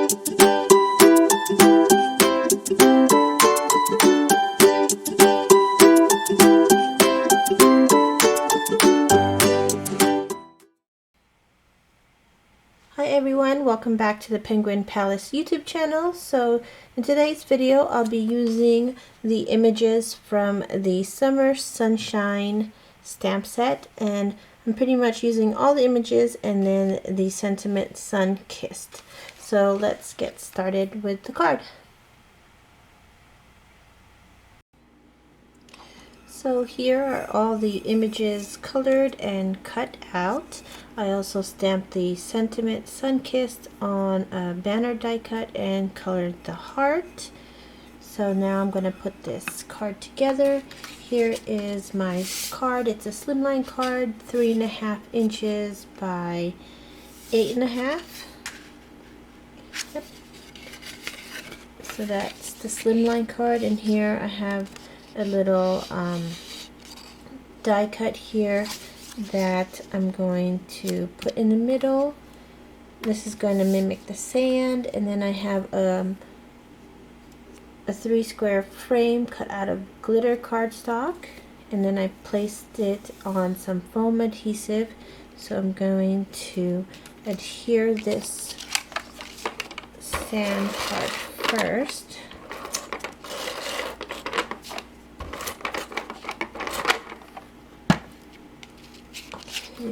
Hi everyone, welcome back to the Penguin Palace YouTube channel. So in today's video I'll be using the images from the Summer Sunshine stamp set, and I'm pretty much using all the images and then the sentiment Sun Kissed. So let's get started with the card. So here are all the images colored and cut out. I also stamped the sentiment Sun-Kissed on a banner die cut and colored the heart. So now I'm going to put this card together. Here is my card. It's a slimline card, 3.5 inches by 8.5. Yep. So that's the slimline card, and here I have a little die cut here that I'm going to put in the middle. This is going to mimic the sand, and then I have a 3-square frame cut out of glitter cardstock, and then I placed it on some foam adhesive. So I'm going to adhere this sand part first.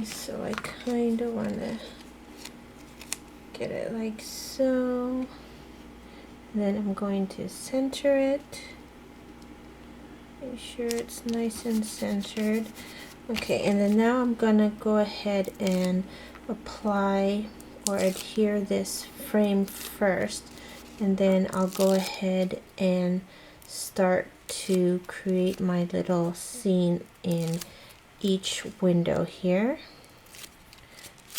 So I kind of want to get it like so. And then I'm going to center it. Make sure it's nice and centered. Okay, and then now I'm going to go ahead and apply or adhere this frame first. And then I'll go ahead and start to create my little scene in each window here.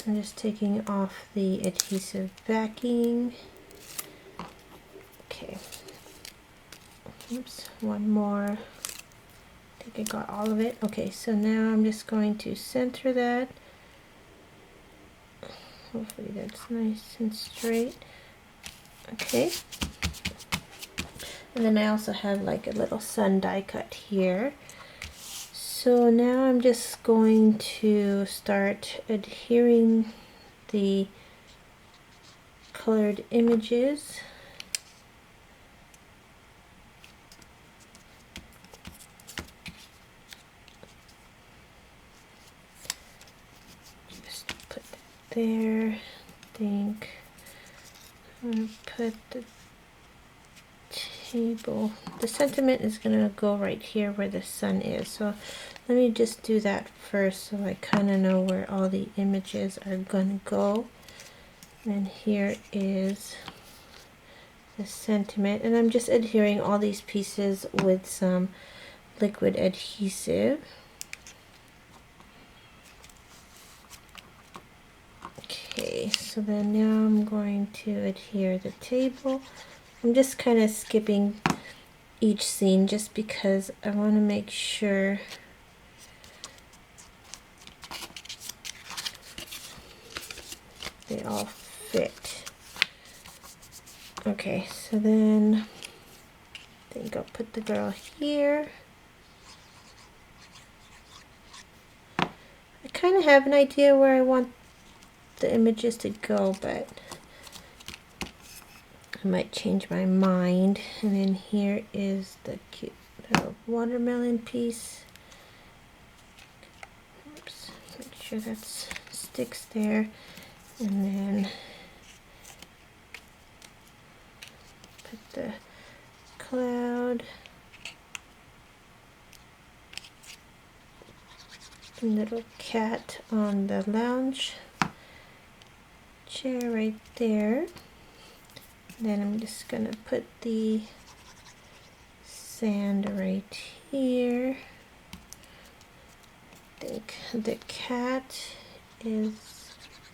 I'm just taking off the adhesive backing. Okay. Oops, one more. I think I got all of it. Okay, so now I'm just going to center that. Hopefully that's nice and straight. Okay. And then I also have like a little sun die cut here. So now I'm just going to start adhering the colored images. Just put that there. I think I'm going to put the table. The sentiment is going to go right here where the sun is. So let me just do that first so I kind of know where all the images are going to go. And here is the sentiment, and I'm just adhering all these pieces with some liquid adhesive. Okay, so then now I'm going to adhere the table. I'm just kind of skipping each scene just because I want to make sure they all fit. Okay, so then I think I'll put the girl here. I kind of have an idea where I want the images to go, but I might change my mind. And then here is the cute little watermelon piece. Oops, make sure that sticks there. And then put the cloud, little cat on the lounge chair right there. Then I'm just gonna put the sand right here. I think the cat is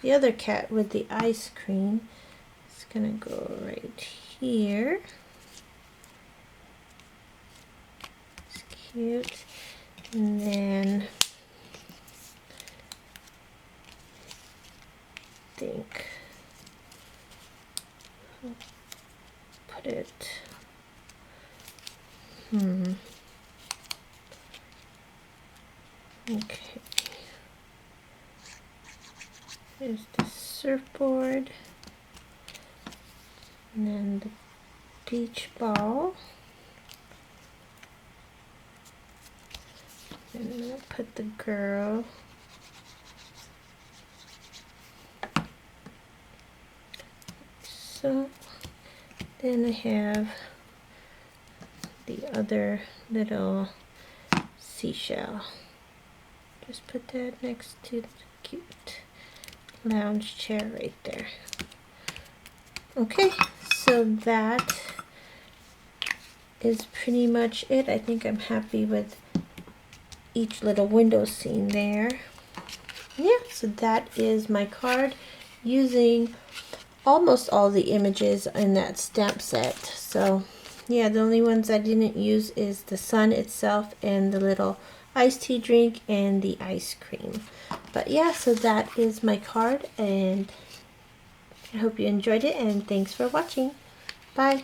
the other cat with the ice cream. It's gonna go right here. It's cute. And then I think put it. Okay. Here's the surfboard. And then the beach ball. And I'm gonna put the girl. So then I have the other little seashell. Just put that next to the cute lounge chair right there. Okay, so that is pretty much it. I think I'm happy with each little window scene there. Yeah, so that is my card using almost all the images in that stamp set. So yeah, the only ones I didn't use is the sun itself and the little iced tea drink and the ice cream. But yeah, so that is my card, and I hope you enjoyed it, and thanks for watching. Bye.